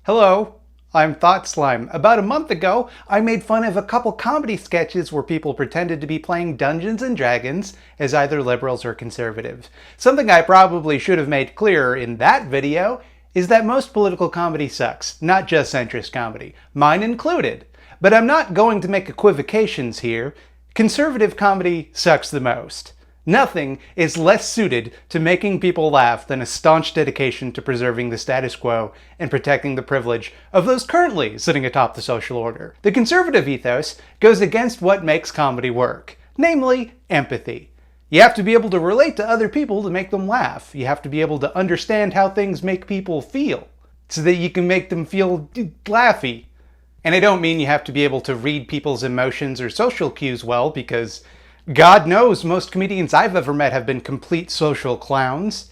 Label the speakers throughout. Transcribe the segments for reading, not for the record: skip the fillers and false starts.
Speaker 1: Hello, I'm Thought Slime. About a month ago, I made fun of a couple comedy sketches where people pretended to be playing Dungeons and Dragons as either liberals or conservatives. Something I probably should have made clearer in that video is that most political comedy sucks, not just centrist comedy, mine included. But I'm not going to make equivocations here. Conservative comedy sucks the most. Nothing is less suited to making people laugh than a staunch dedication to preserving the status quo and protecting the privilege of those currently sitting atop the social order. The conservative ethos goes against what makes comedy work, namely empathy. You have to be able to relate to other people to make them laugh. You have to be able to understand how things make people feel so that you can make them feel laughy. And I don't mean you have to be able to read people's emotions or social cues well, because God knows most comedians I've ever met have been complete social clowns.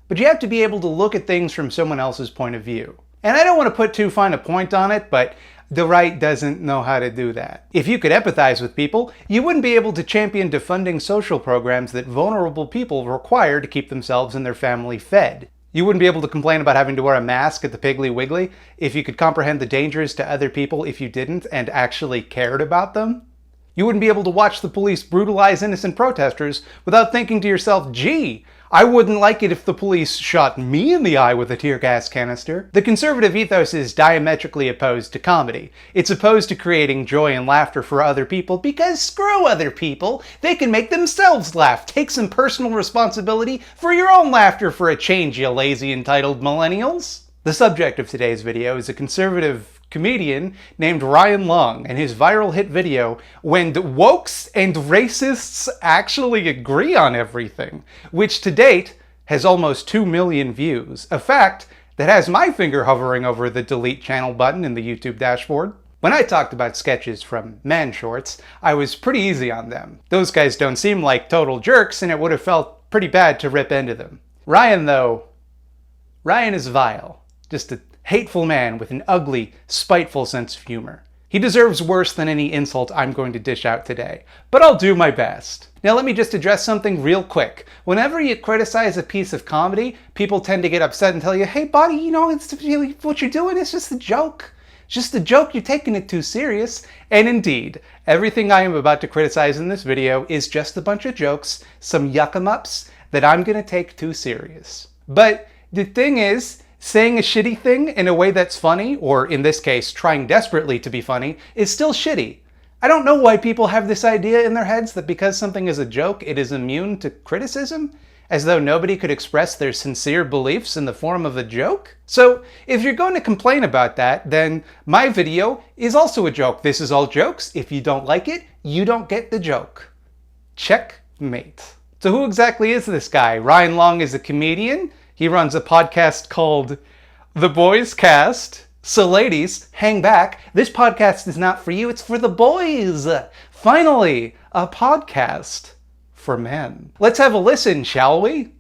Speaker 1: But you have to be able to look at things from someone else's point of view. And I don't want to put too fine a point on it, but the right doesn't know how to do that. If you could empathize with people, you wouldn't be able to champion defunding social programs that vulnerable people require to keep themselves and their family fed. You wouldn't be able to complain about having to wear a mask at the Piggly Wiggly if you could comprehend the dangers to other people if you didn't and actually cared about them. You wouldn't be able to watch the police brutalize innocent protesters without thinking to yourself, gee, I wouldn't like it if the police shot me in the eye with a tear gas canister. The conservative ethos is diametrically opposed to comedy. It's opposed to creating joy and laughter for other people because screw other people. They can make themselves laugh. Take some personal responsibility for your own laughter for a change, you lazy entitled millennials. The subject of today's video is a conservative comedian named Ryan Long and his viral hit video When Wokes and Racists Actually Agree on Everything, which to date has almost 2 million views, a fact that has my finger hovering over the delete channel button in the YouTube dashboard. When I talked about sketches from Man Shorts, I was pretty easy on them. Those guys don't seem like total jerks, and it would have felt pretty bad to rip into them. Ryan is vile. Just a hateful man with an ugly, spiteful sense of humor. He deserves worse than any insult I'm going to dish out today, but I'll do my best. Now let me just address something real quick. Whenever you criticize a piece of comedy, people tend to get upset and tell you, hey buddy, it's really, what you're doing is just a joke. It's just a joke, you're taking it too serious. And indeed, everything I am about to criticize in this video is just a bunch of jokes, some yuck-em-ups that I'm gonna take too serious. But the thing is, saying a shitty thing in a way that's funny, or in this case, trying desperately to be funny, is still shitty. I don't know why people have this idea in their heads that because something is a joke, it is immune to criticism, as though nobody could express their sincere beliefs in the form of a joke. So, if you're going to complain about that, then my video is also a joke. This is all jokes. If you don't like it, you don't get the joke. Checkmate. So who exactly is this guy? Ryan Long is a comedian. He runs a podcast called The Boys Cast. So ladies, hang back. This podcast is not for you, it's for the boys. Finally, a podcast for men. Let's have a listen, shall we?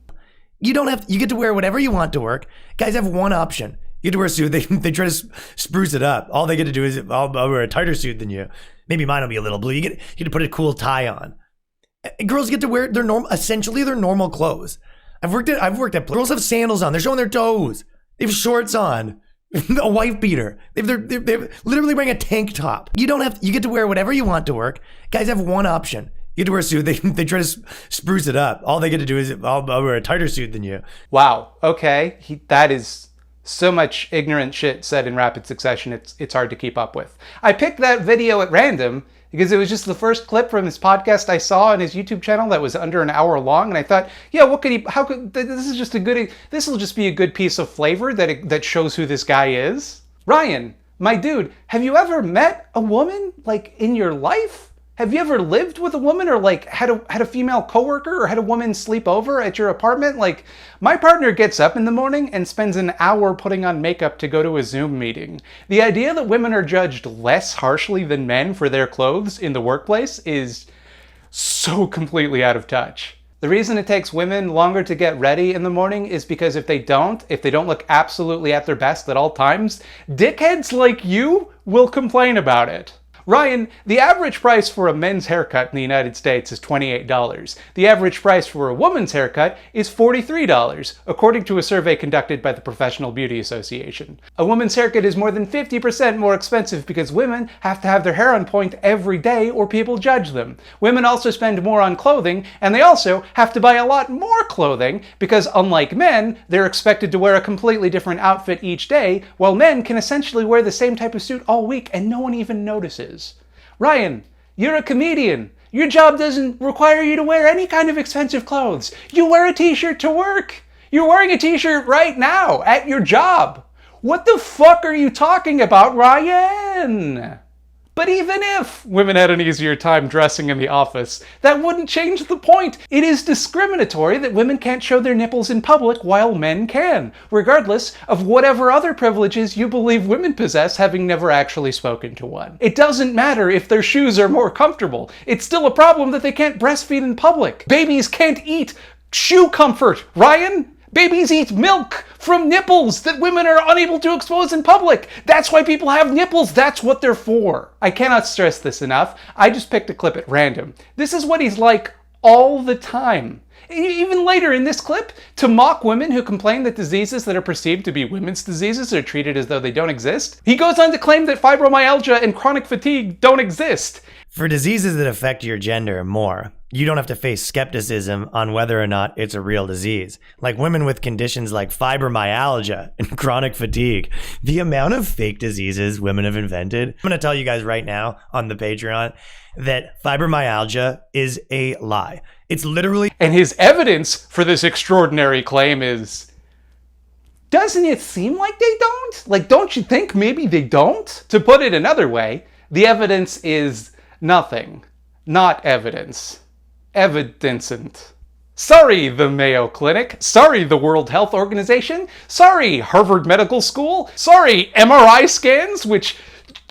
Speaker 2: You get to wear whatever you want to work. Guys have one option. You get to wear a suit. They try to spruce it up. All they get to do is, I'll wear a tighter suit than you. Maybe mine will be a little blue. You get to put a cool tie on. Girls get to wear essentially their normal clothes. I've worked at girls have sandals on. They're showing their toes. They have shorts on. A wife beater. They're literally wearing a tank top. You get to wear whatever you want to work. Guys have one option. You get to wear a suit. They try to spruce it up. All they get to do is, I'll wear a tighter suit than you.
Speaker 1: Wow. Okay. That is so much ignorant shit said in rapid succession. It's hard to keep up with. I picked that video at random because it was just the first clip from his podcast I saw on his YouTube channel that was under an hour long, and I thought, yeah, this will just be a good piece of flavor that shows who this guy is. Ryan, my dude, have you ever met a woman, like, in your life? Have you ever lived with a woman, or like had a female coworker, or had a woman sleep over at your apartment? Like, my partner gets up in the morning and spends an hour putting on makeup to go to a Zoom meeting. The idea that women are judged less harshly than men for their clothes in the workplace is so completely out of touch. The reason it takes women longer to get ready in the morning is because if they don't look absolutely at their best at all times, dickheads like you will complain about it. Ryan, the average price for a men's haircut in the United States is $28. The average price for a woman's haircut is $43, according to a survey conducted by the Professional Beauty Association. A woman's haircut is more than 50% more expensive because women have to have their hair on point every day or people judge them. Women also spend more on clothing, and they also have to buy a lot more clothing because, unlike men, they're expected to wear a completely different outfit each day, while men can essentially wear the same type of suit all week and no one even notices. Ryan, you're a comedian. Your job doesn't require you to wear any kind of expensive clothes. You wear a t-shirt to work. You're wearing a t-shirt right now at your job. What the fuck are you talking about, Ryan? But even if women had an easier time dressing in the office, that wouldn't change the point. It is discriminatory that women can't show their nipples in public while men can, regardless of whatever other privileges you believe women possess, having never actually spoken to one. It doesn't matter if their shoes are more comfortable. It's still a problem that they can't breastfeed in public. Babies can't eat shoe comfort, Ryan. Babies eat milk from nipples that women are unable to expose in public. That's why people have nipples. That's what they're for. I cannot stress this enough. I just picked a clip at random. This is what he's like all the time. Even later in this clip, to mock women who complain that diseases that are perceived to be women's diseases are treated as though they don't exist, he goes on to claim that fibromyalgia and chronic fatigue don't exist.
Speaker 2: For diseases that affect your gender more, you don't have to face skepticism on whether or not it's a real disease. Like women with conditions like fibromyalgia and chronic fatigue. The amount of fake diseases women have invented. I'm going to tell you guys right now on the Patreon that fibromyalgia is a lie. It's literally...
Speaker 1: And his evidence for this extraordinary claim is... Doesn't it seem like they don't? Like, don't you think maybe they don't? To put it another way, the evidence is nothing. Not evidence. Evidencent. Sorry, the Mayo Clinic. Sorry, the World Health Organization. Sorry, Harvard Medical School. Sorry, MRI scans, which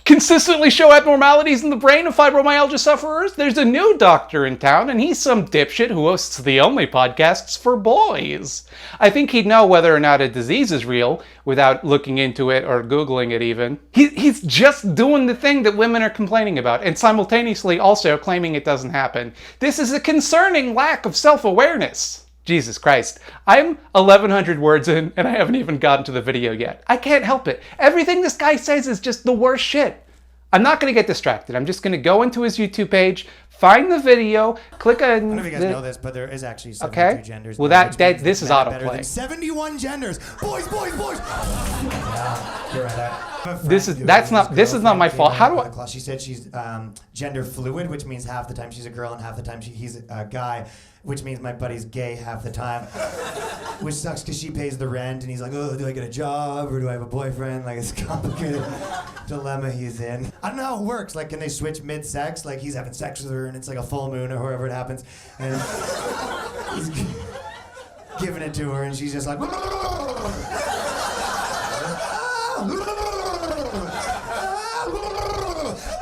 Speaker 1: consistently show abnormalities in the brain of fibromyalgia sufferers. There's a new doctor in town, and he's some dipshit who hosts the only podcasts for boys. I think he'd know whether or not a disease is real without looking into it or Googling it even. He's just doing the thing that women are complaining about and simultaneously also claiming it doesn't happen. This is a concerning lack of self-awareness. Jesus Christ. I'm 1,100 words in and I haven't even gotten to the video yet. I can't help it. Everything this guy says is just the worst shit. I'm not going to get distracted. I'm just going to go into his YouTube page, find the video, click on...
Speaker 2: I don't know if you guys know this, but there is actually 72 genders.
Speaker 1: Well, this is autoplay.
Speaker 2: 71 genders. Boys, boys, boys. Yeah, you're right.
Speaker 1: This is not my fault. How do I...
Speaker 2: She said she's gender fluid, which means half the time she's a girl and half the time he's a guy, which means my buddy's gay half the time, which sucks because she pays the rent and he's like, oh, do I get a job or do I have a boyfriend? Like, it's a complicated dilemma he's in. I don't know how it works. Like, can they switch mid-sex? Like, he's having sex with her and it's like a full moon or wherever it happens, and he's giving it to her and she's just like,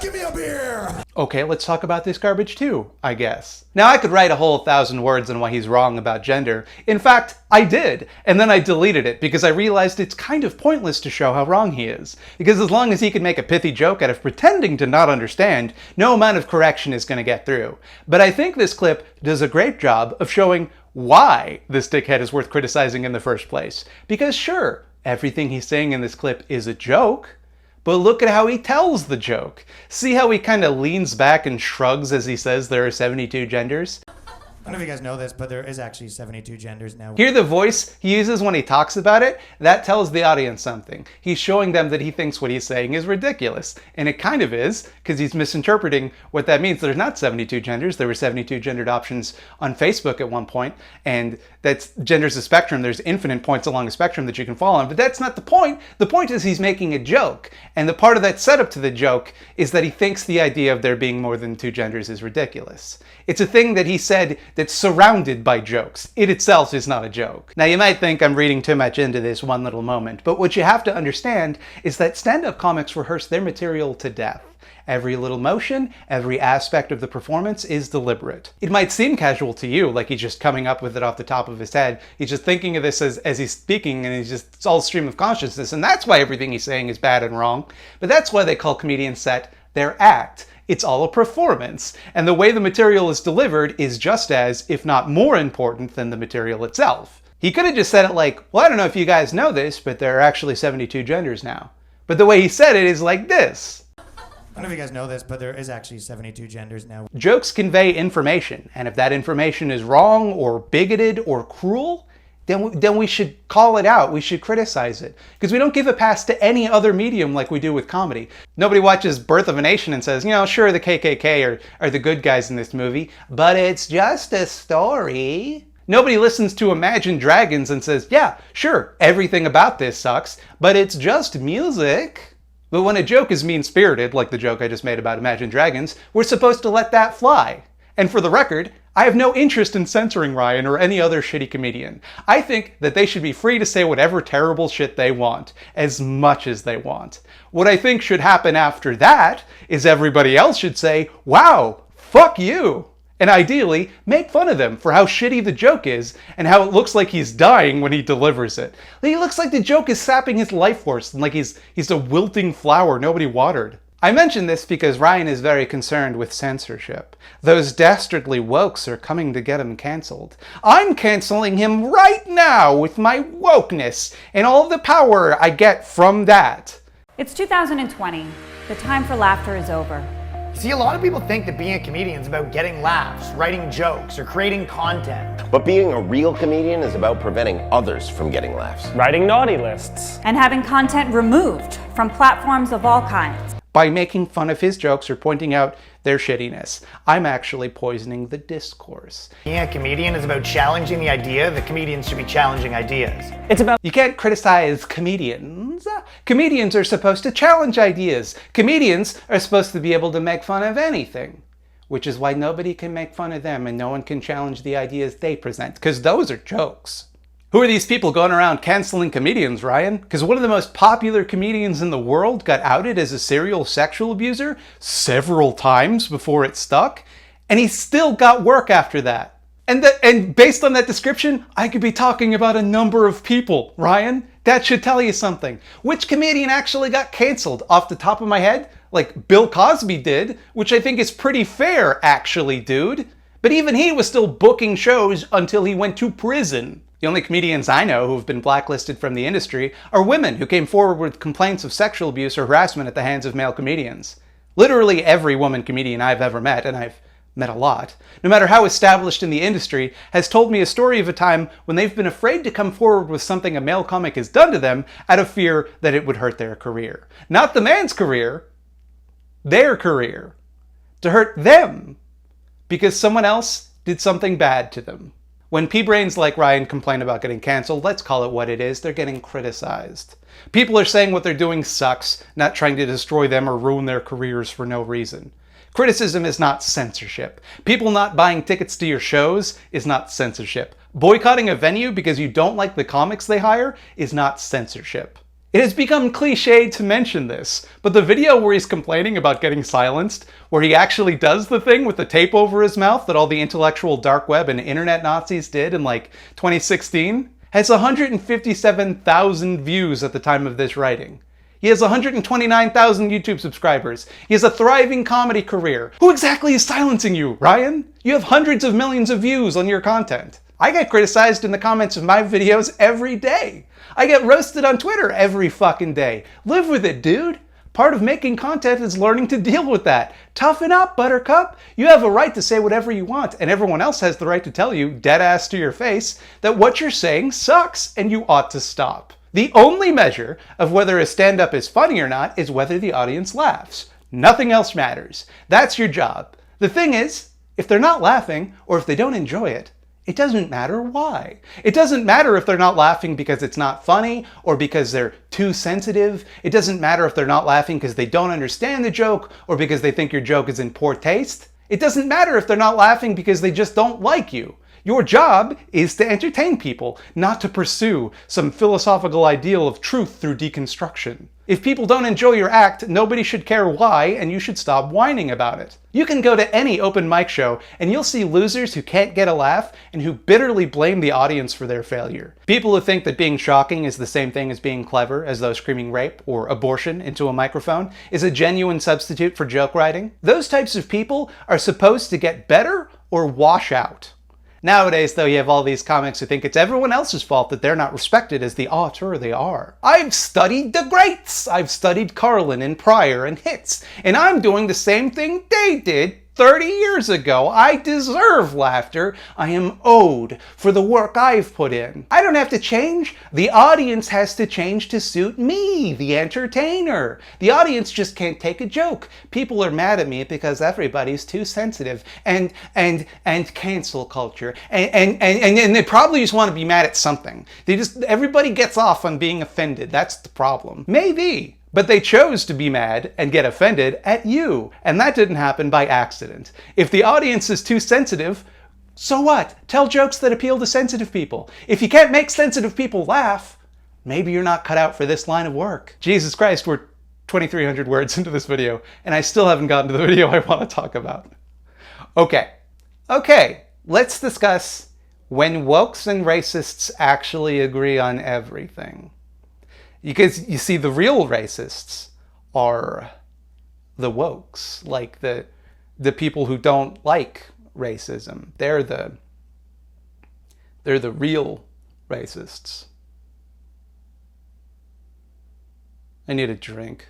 Speaker 2: give me a beer.
Speaker 1: Okay, let's talk about this garbage too, I guess. Now, I could write a whole 1,000 words on why he's wrong about gender. In fact, I did, and then I deleted it because I realized it's kind of pointless to show how wrong he is. Because as long as he can make a pithy joke out of pretending to not understand, no amount of correction is going to get through. But I think this clip does a great job of showing why this dickhead is worth criticizing in the first place. Because sure, everything he's saying in this clip is a joke, but look at how he tells the joke. See how he kind of leans back and shrugs as he says there are 72 genders?
Speaker 2: I don't know if you guys know this, but there is actually 72 genders now.
Speaker 1: Hear the voice he uses when he talks about it? That tells the audience something. He's showing them that he thinks what he's saying is ridiculous. And it kind of is, because he's misinterpreting what that means. There's not 72 genders. There were 72 gendered options on Facebook at one point, and that's gender's a spectrum. There's infinite points along a spectrum that you can fall on, but that's not the point. The point is he's making a joke. And the part of that setup to the joke is that he thinks the idea of there being more than two genders is ridiculous. It's a thing that he said that's surrounded by jokes. It itself is not a joke. Now, you might think I'm reading too much into this one little moment, but what you have to understand is that stand-up comics rehearse their material to death. Every little motion, every aspect of the performance is deliberate. It might seem casual to you, like he's just coming up with it off the top of his head. He's just thinking of this as he's speaking, and it's all stream of consciousness, and that's why everything he's saying is bad and wrong. But that's why they call comedians set their act. It's all a performance, and the way the material is delivered is just as, if not more important than the material itself. He could have just said it like, well, I don't know if you guys know this, but there are actually 72 genders now. But the way he said it is like this.
Speaker 2: I don't know if you guys know this, but there is actually 72 genders now.
Speaker 1: Jokes convey information, and if that information is wrong or bigoted or cruel, then we should call it out. We should criticize it. Because we don't give a pass to any other medium like we do with comedy. Nobody watches Birth of a Nation and says, you know, sure, the KKK are the good guys in this movie, but it's just a story. Nobody listens to Imagine Dragons and says, yeah, sure, everything about this sucks, but it's just music. But when a joke is mean-spirited, like the joke I just made about Imagine Dragons, we're supposed to let that fly. And for the record, I have no interest in censoring Ryan or any other shitty comedian. I think that they should be free to say whatever terrible shit they want, as much as they want. What I think should happen after that is everybody else should say, wow, fuck you. And ideally, make fun of them for how shitty the joke is and how it looks like he's dying when he delivers it. He looks like the joke is sapping his life force and like he's a wilting flower nobody watered. I mention this because Ryan is very concerned with censorship. Those dastardly wokes are coming to get him cancelled. I'm cancelling him right now with my wokeness and all the power I get from that.
Speaker 3: It's 2020. The time for laughter is over.
Speaker 2: See, a lot of people think that being a comedian is about getting laughs, writing jokes, or creating content.
Speaker 4: But being a real comedian is about preventing others from getting laughs.
Speaker 5: Writing naughty lists.
Speaker 3: And having content removed from platforms of all kinds.
Speaker 1: By making fun of his jokes or pointing out their shittiness, I'm actually poisoning the discourse.
Speaker 2: Being a comedian is about challenging the idea that comedians should be challenging ideas.
Speaker 5: It's about
Speaker 1: You can't criticize comedians. Comedians are supposed to challenge ideas. Comedians are supposed to be able to make fun of anything. Which is why nobody can make fun of them and no one can challenge the ideas they present, because those are jokes. Who are these people going around canceling comedians, Ryan? Because one of the most popular comedians in the world got outed as a serial sexual abuser several times before it stuck, and he still got work after that. And based on that description, I could be talking about a number of people, Ryan. That should tell you something. Which comedian actually got canceled off the top of my head? Like Bill Cosby did, which I think is pretty fair, actually, dude. But even he was still booking shows until he went to prison. The only comedians I know who have been blacklisted from the industry are women who came forward with complaints of sexual abuse or harassment at the hands of male comedians. Literally every woman comedian I've ever met, and I've met a lot, no matter how established in the industry, has told me a story of a time when they've been afraid to come forward with something a male comic has done to them out of fear that it would hurt their career. Not the man's career, their career. To hurt them, because someone else did something bad to them. When P-brains like Ryan complain about getting canceled, let's call it what it is, they're getting criticized. People are saying what they're doing sucks, not trying to destroy them or ruin their careers for no reason. Criticism is not censorship. People not buying tickets to your shows is not censorship. Boycotting a venue because you don't like the comics they hire is not censorship. It has become cliched to mention this, but the video where he's complaining about getting silenced, where he actually does the thing with the tape over his mouth that all the intellectual dark web and internet Nazis did in like 2016, has 157,000 views at the time of this writing. He has 129,000 YouTube subscribers. He has a thriving comedy career. Who exactly is silencing you, Ryan? You have hundreds of millions of views on your content. I get criticized in the comments of my videos every day. I get roasted on Twitter every fucking day. Live with it, dude. Part of making content is learning to deal with that. Toughen up, Buttercup. You have a right to say whatever you want, and everyone else has the right to tell you, dead ass to your face, that what you're saying sucks and you ought to stop. The only measure of whether a stand-up is funny or not is whether the audience laughs. Nothing else matters. That's your job. The thing is, if they're not laughing, or if they don't enjoy it, it doesn't matter why. It doesn't matter if they're not laughing because it's not funny or because they're too sensitive. It doesn't matter if they're not laughing because they don't understand the joke or because they think your joke is in poor taste. It doesn't matter if they're not laughing because they just don't like you. Your job is to entertain people, not to pursue some philosophical ideal of truth through deconstruction. If people don't enjoy your act, nobody should care why, and you should stop whining about it. You can go to any open mic show, and you'll see losers who can't get a laugh and who bitterly blame the audience for their failure. People who think that being shocking is the same thing as being clever, as though screaming rape or abortion into a microphone is a genuine substitute for joke writing. Those types of people are supposed to get better or wash out. Nowadays, though, you have all these comics who think it's everyone else's fault that they're not respected as the auteur they are. I've studied the greats! I've studied Carlin and Pryor and Hitz, and I'm doing the same thing they did 30 years ago. I deserve laughter. I am owed for the work I've put in. I don't have to change. The audience has to change to suit me, the entertainer. The audience just can't take a joke. People are mad at me because everybody's too sensitive and cancel culture. And they probably just want to be mad at something. Everybody gets off on being offended. That's the problem. Maybe. But they chose to be mad and get offended at you, and that didn't happen by accident. If the audience is too sensitive, so what? Tell jokes that appeal to sensitive people. If you can't make sensitive people laugh, maybe you're not cut out for this line of work. Jesus Christ, we're 2,300 words into this video, and I still haven't gotten to the video I want to talk about. Okay, let's discuss when wokes and racists actually agree on everything. Because you see, the real racists are the wokes, like the people who don't like racism. They're the real racists. I need a drink.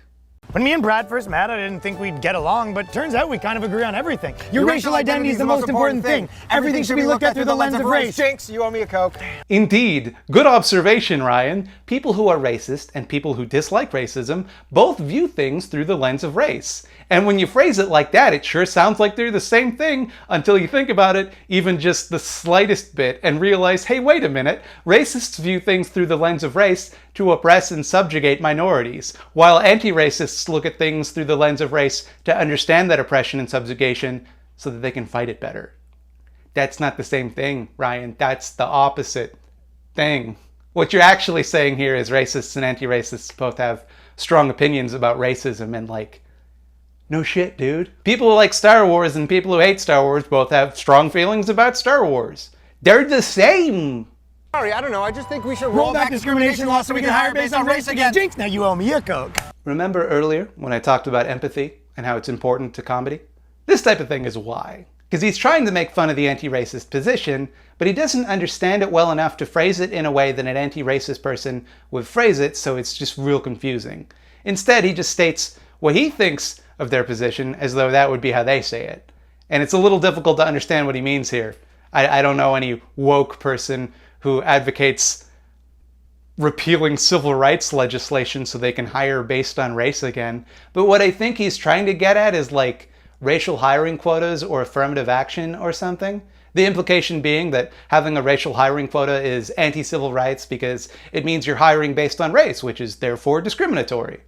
Speaker 2: When me and Brad first met, I didn't think we'd get along, but turns out we kind of agree on everything. Your racial identity is the most important thing. Everything should be looked at through the lens of race.
Speaker 5: Jinx, you owe me a Coke.
Speaker 1: Indeed. Good observation, Ryan. People who are racist and people who dislike racism both view things through the lens of race. And when you phrase it like that, it sure sounds like they're the same thing until you think about it even just the slightest bit and realize, hey, wait a minute, racists view things through the lens of race to oppress and subjugate minorities, while anti-racists look at things through the lens of race to understand that oppression and subjugation so that they can fight it better. That's not the same thing, Ryan. That's the opposite thing. What you're actually saying here is racists and anti-racists both have strong opinions about racism and no shit, dude. People who like Star Wars and people who hate Star Wars both have strong feelings about Star Wars. They're the same.
Speaker 5: Sorry, I don't know. I just think we should roll back discrimination laws so we can hire based on race again.
Speaker 2: Jinx, now you owe me a Coke.
Speaker 1: Remember earlier when I talked about empathy and how it's important to comedy? This type of thing is why. Because he's trying to make fun of the anti-racist position, but he doesn't understand it well enough to phrase it in a way that an anti-racist person would phrase it, so it's just real confusing. Instead, he just states what he thinks of their position as though that would be how they say it. And it's a little difficult to understand what he means here. I don't know any woke person who advocates repealing civil rights legislation so they can hire based on race again. But what I think he's trying to get at is racial hiring quotas or affirmative action or something. The implication being that having a racial hiring quota is anti-civil rights because it means you're hiring based on race, which is therefore discriminatory.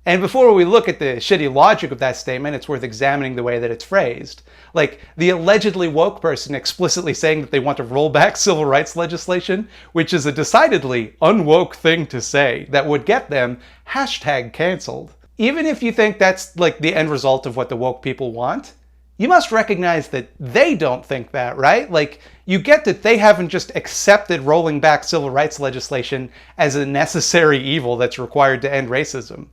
Speaker 1: And before we look at the shitty logic of that statement, it's worth examining the way that it's phrased. The allegedly woke person explicitly saying that they want to roll back civil rights legislation, which is a decidedly unwoke thing to say that would get them #canceled. Even if you think that's the end result of what the woke people want, you must recognize that they don't think that, right? You get that they haven't just accepted rolling back civil rights legislation as a necessary evil that's required to end racism.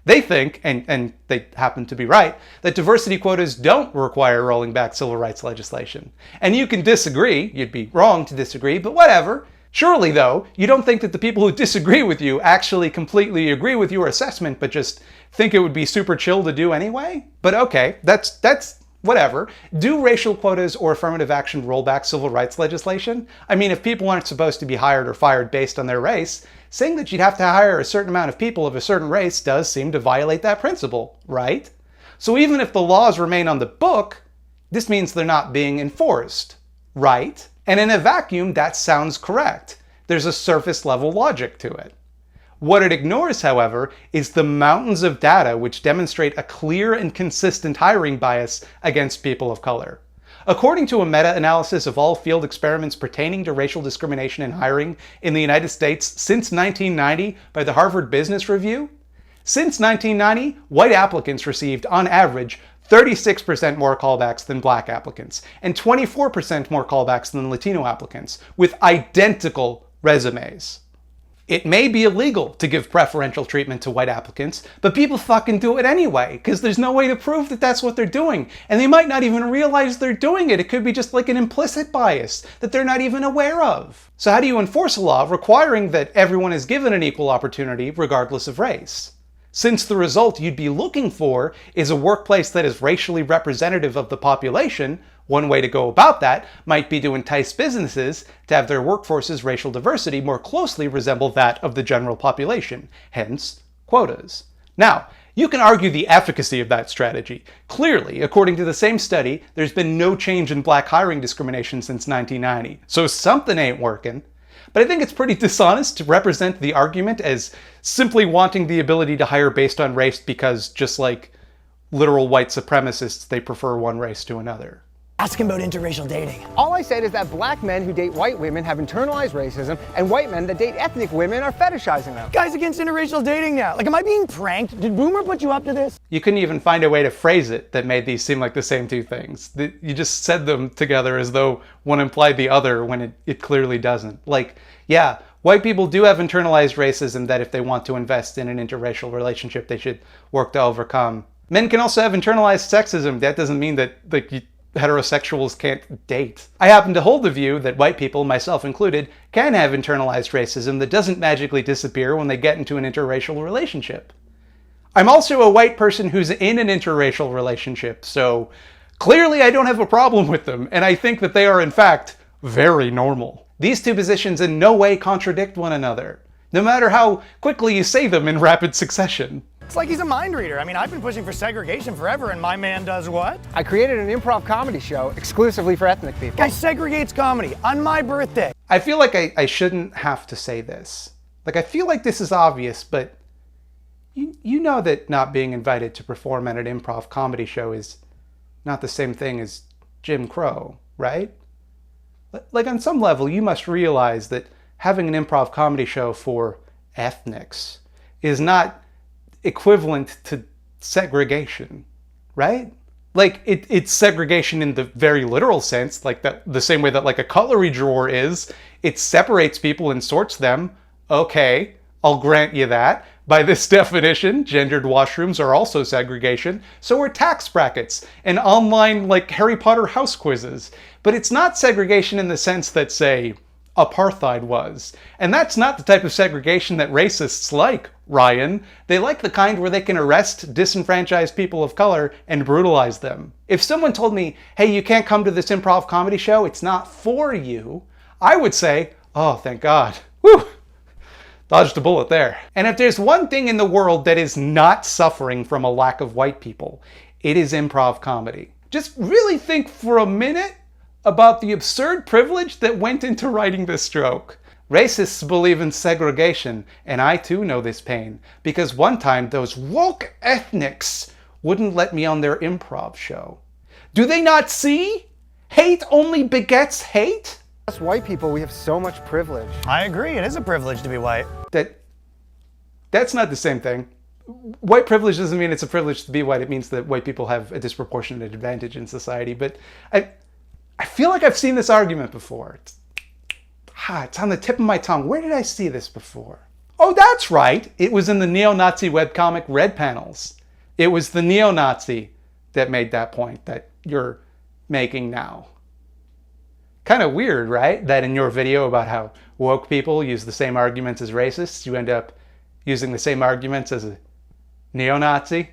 Speaker 1: They think, and they happen to be right, that diversity quotas don't require rolling back civil rights legislation. And you can disagree, you'd be wrong to disagree, but whatever. Surely, though, you don't think that the people who disagree with you actually completely agree with your assessment, but just think it would be super chill to do anyway? But okay, that's whatever. Do racial quotas or affirmative action roll back civil rights legislation? I mean, if people aren't supposed to be hired or fired based on their race, saying that you'd have to hire a certain amount of people of a certain race does seem to violate that principle, right? So even if the laws remain on the book, this means they're not being enforced, right? And in a vacuum, that sounds correct. There's a surface level logic to it. What it ignores, however, is the mountains of data which demonstrate a clear and consistent hiring bias against people of color. According to a meta-analysis of all field experiments pertaining to racial discrimination in hiring in the United States since 1990 by the Harvard Business Review, Since 1990, white applicants received, on average, 36% more callbacks than black applicants, and 24% more callbacks than Latino applicants, with identical resumes. It may be illegal to give preferential treatment to white applicants, but people fucking do it anyway, because there's no way to prove that that's what they're doing. And they might not even realize they're doing it. It could be just like an implicit bias that they're not even aware of. So how do you enforce a law requiring that everyone is given an equal opportunity regardless of race? Since the result you'd be looking for is a workplace that is racially representative of the population, one way to go about that might be to entice businesses to have their workforce's racial diversity more closely resemble that of the general population, hence quotas. Now, you can argue the efficacy of that strategy. Clearly, according to the same study, there's been no change in black hiring discrimination since 1990, so something ain't working. But I think it's pretty dishonest to represent the argument as simply wanting the ability to hire based on race because, just like literal white supremacists, they prefer one race to another.
Speaker 2: Ask him about interracial dating.
Speaker 5: All I said is that black men who date white women have internalized racism, and white men that date ethnic women are fetishizing them.
Speaker 2: Guys against interracial dating now. Like, am I being pranked? Did Boomer put you up to this?
Speaker 1: You couldn't even find a way to phrase it that made these seem like the same two things. You just said them together as though one implied the other when it clearly doesn't. Like, yeah, white people do have internalized racism that if they want to invest in an interracial relationship, they should work to overcome. Men can also have internalized sexism. That doesn't mean that heterosexuals can't date. I happen to hold the view that white people, myself included, can have internalized racism that doesn't magically disappear when they get into an interracial relationship. I'm also a white person who's in an interracial relationship, so clearly I don't have a problem with them, and I think that they are in fact very normal. These two positions in no way contradict one another, no matter how quickly you say them in rapid succession.
Speaker 2: It's like he's a mind reader. I mean, I've been pushing for segregation forever, and my man does what?
Speaker 5: I created an improv comedy show exclusively for ethnic people.
Speaker 2: Guy segregates comedy on my birthday.
Speaker 1: I feel like I shouldn't have to say this. Like, I feel like this is obvious, but you know that not being invited to perform at an improv comedy show is not the same thing as Jim Crow, right? Like, on some level, you must realize that having an improv comedy show for ethnics is not equivalent to segregation, right? Like, it's segregation in the very literal sense, like that, the same way that like a cutlery drawer is. It separates people and sorts them. Okay, I'll grant you that. By this definition, gendered washrooms are also segregation. So are tax brackets and online like Harry Potter house quizzes. But it's not segregation in the sense that, say, apartheid was. And that's not the type of segregation that racists like, Ryan. They like the kind where they can arrest disenfranchised people of color and brutalize them. If someone told me, hey, you can't come to this improv comedy show, it's not for you, I would say, oh, thank God. Whew! Dodged a bullet there. And if there's one thing in the world that is not suffering from a lack of white people, it is improv comedy. Just really think for a minute about the absurd privilege that went into writing this joke. Racists believe in segregation, and I too know this pain, because one time those woke ethnics wouldn't let me on their improv show. Do they not see? Hate only begets hate?
Speaker 5: Us white people, we have so much privilege.
Speaker 2: I agree. It is a privilege to be white.
Speaker 1: That's not the same thing. White privilege doesn't mean it's a privilege to be white. It means that white people have a disproportionate advantage in society. But I feel like I've seen this argument before. It's on the tip of my tongue. Where did I see this before? Oh, that's right. It was in the neo-Nazi webcomic Red Panels. It was the neo-Nazi that made that point that you're making now. Kind of weird, right? That in your video about how woke people use the same arguments as racists, you end up using the same arguments as a neo-Nazi.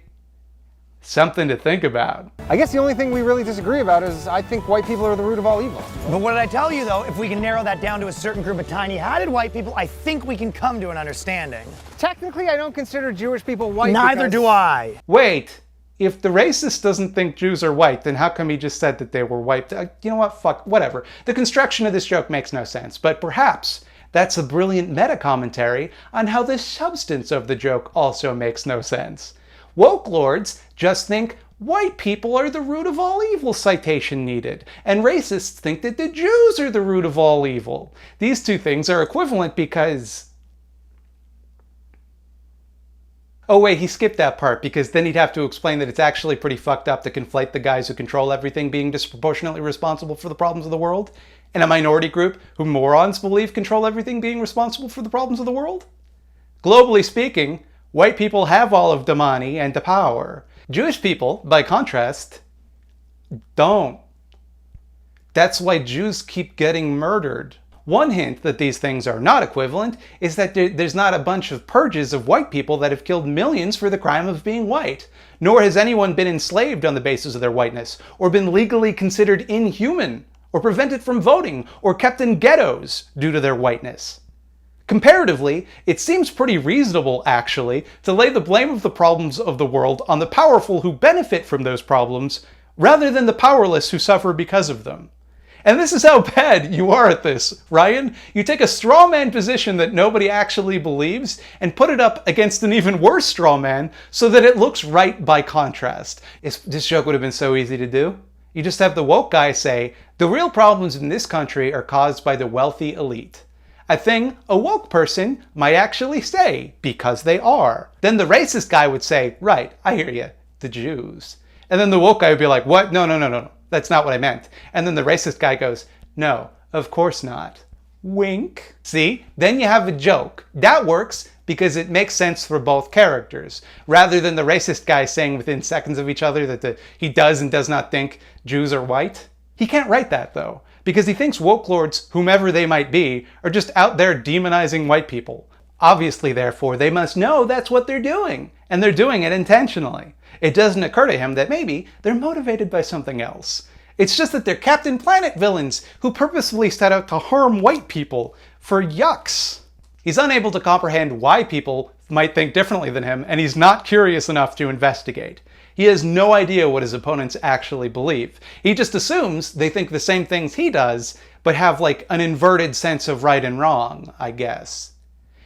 Speaker 1: Something to think about.
Speaker 5: I guess the only thing we really disagree about is I think white people are the root of all evil.
Speaker 2: But what did I tell you, though? If we can narrow that down to a certain group of tiny-hatted white people, I think we can come to an understanding.
Speaker 5: Technically, I don't consider Jewish people white.
Speaker 2: Neither do I.
Speaker 1: Wait, if the racist doesn't think Jews are white, then how come he just said that they were white? You know what? Fuck, whatever. The construction of this joke makes no sense, but perhaps that's a brilliant meta-commentary on how the substance of the joke also makes no sense. Woke lords just think white people are the root of all evil, citation needed, and racists think that the Jews are the root of all evil. These two things are equivalent because... Oh wait, he skipped that part because then he'd have to explain that it's actually pretty fucked up to conflate the guys who control everything being disproportionately responsible for the problems of the world, and a minority group who morons believe control everything being responsible for the problems of the world. Globally speaking, white people have all of the money and the power. Jewish people, by contrast, don't. That's why Jews keep getting murdered. One hint that these things are not equivalent is that there's not a bunch of purges of white people that have killed millions for the crime of being white. Nor has anyone been enslaved on the basis of their whiteness, or been legally considered inhuman, or prevented from voting, or kept in ghettos due to their whiteness. Comparatively, it seems pretty reasonable, actually, to lay the blame of the problems of the world on the powerful who benefit from those problems, rather than the powerless who suffer because of them. And this is how bad you are at this, Ryan. You take a straw man position that nobody actually believes and put it up against an even worse straw man so that it looks right by contrast. This joke would have been so easy to do. You just have the woke guy say, the real problems in this country are caused by the wealthy elite. A thing a woke person might actually say, because they are. Then the racist guy would say, right, I hear you, the Jews. And then the woke guy would be like, what? No. That's not what I meant. And then the racist guy goes, no, of course not. Wink. See? Then you have a joke. That works because it makes sense for both characters. Rather than the racist guy saying within seconds of each other that he does and does not think Jews are white. He can't write that though, because he thinks woke lords, whomever they might be, are just out there demonizing white people. Obviously, therefore, they must know that's what they're doing, and they're doing it intentionally. It doesn't occur to him that maybe they're motivated by something else. It's just that they're Captain Planet villains who purposefully set out to harm white people for yucks. He's unable to comprehend why people might think differently than him, and he's not curious enough to investigate. He has no idea what his opponents actually believe. He just assumes they think the same things he does, but have like an inverted sense of right and wrong, I guess.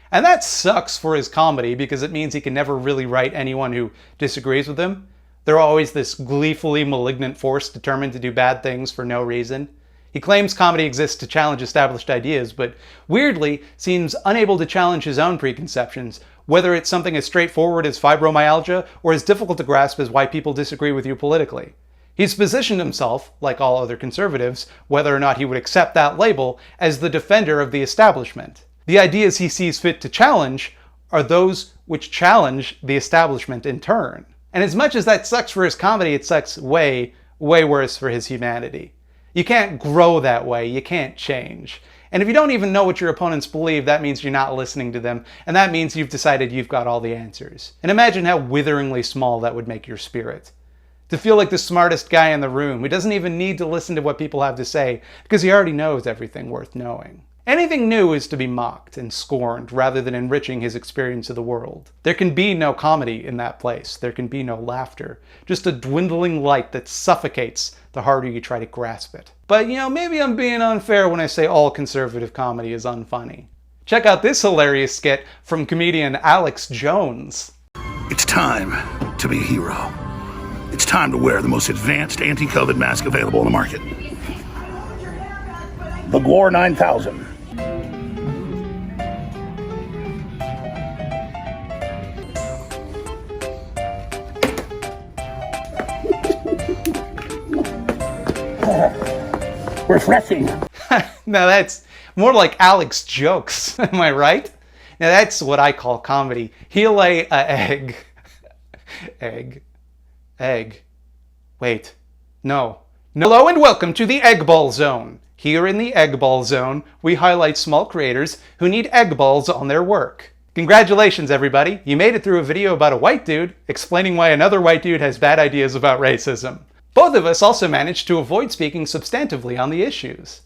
Speaker 1: And that sucks for his comedy because it means he can never really write anyone who disagrees with him. They're always this gleefully malignant force determined to do bad things for no reason. He claims comedy exists to challenge established ideas, but weirdly seems unable to challenge his own preconceptions, whether it's something as straightforward as fibromyalgia or as difficult to grasp as why people disagree with you politically. He's positioned himself, like all other conservatives, whether or not he would accept that label, as the defender of the establishment. The ideas he sees fit to challenge are those which challenge the establishment in turn. And as much as that sucks for his comedy, it sucks way, way worse for his humanity. You can't grow that way, you can't change. And if you don't even know what your opponents believe, that means you're not listening to them, and that means you've decided you've got all the answers. And imagine how witheringly small that would make your spirit. To feel like the smartest guy in the room who doesn't even need to listen to what people have to say because he already knows everything worth knowing. Anything new is to be mocked and scorned rather than enriching his experience of the world. There can be no comedy in that place. There can be no laughter. Just a dwindling light that suffocates the harder you try to grasp it. But maybe I'm being unfair when I say all conservative comedy is unfunny. Check out this hilarious skit from comedian Alex Jones.
Speaker 6: It's time to be a hero. It's time to wear the most advanced anti-COVID mask available on the market. The Glor 9000. Refreshing.
Speaker 1: Now that's more like Alex jokes, am I right? Now that's what I call comedy. He'll lay a egg. Wait, no. Hello and welcome to the Egg Ball Zone. Here in the Egg Ball Zone, we highlight small creators who need egg balls on their work. Congratulations everybody, you made it through a video about a white dude explaining why another white dude has bad ideas about racism. Both of us also managed to avoid speaking substantively on the issues.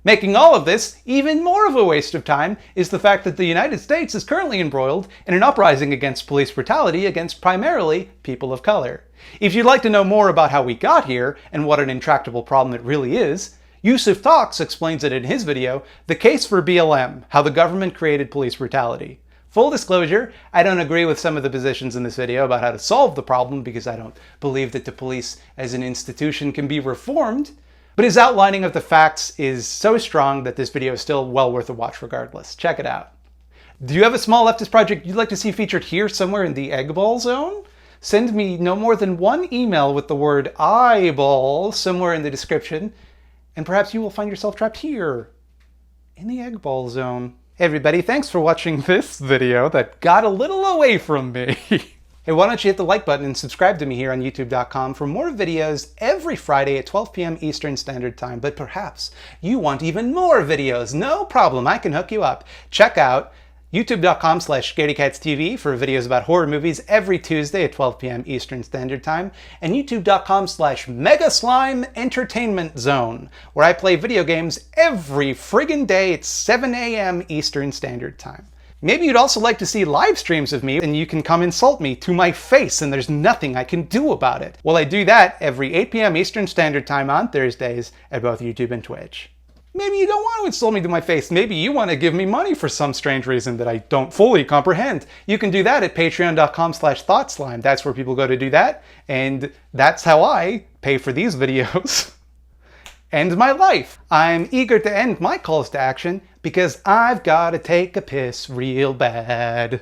Speaker 1: Making all of this even more of a waste of time is the fact that the United States is currently embroiled in an uprising against police brutality against primarily people of color. If you'd like to know more about how we got here and what an intractable problem it really is, Yusuf Talks explains it in his video, The Case for BLM, How the Government Created Police Brutality. Full disclosure, I don't agree with some of the positions in this video about how to solve the problem because I don't believe that the police as an institution can be reformed, but his outlining of the facts is so strong that this video is still well worth a watch regardless. Check it out. Do you have a small leftist project you'd like to see featured here somewhere in the Eggball Zone? Send me no more than one email with the word eyeball somewhere in the description, and perhaps you will find yourself trapped here in the Eggball Zone. Hey everybody, thanks for watching this video that got a little away from me. Hey, why don't you hit the like button and subscribe to me here on youtube.com for more videos every Friday at 12 p.m. Eastern Standard Time. But perhaps you want even more videos. No problem, I can hook you up. Check out youtube.com/ScaredyCatsTV for videos about horror movies every Tuesday at 12 p.m. Eastern Standard Time, and youtube.com/Mega Entertainment Zone, where I play video games every friggin' day at 7 a.m. Eastern Standard Time. Maybe you'd also like to see live streams of me, and you can come insult me to my face, and there's nothing I can do about it. Well, I do that every 8 p.m. Eastern Standard Time on Thursdays at both YouTube and Twitch. Maybe you don't want to insult me to my face. Maybe you want to give me money for some strange reason that I don't fully comprehend. You can do that at patreon.com/thoughtslime. That's where people go to do that. And that's how I pay for these videos and my life. I'm eager to end my calls to action because I've got to take a piss real bad.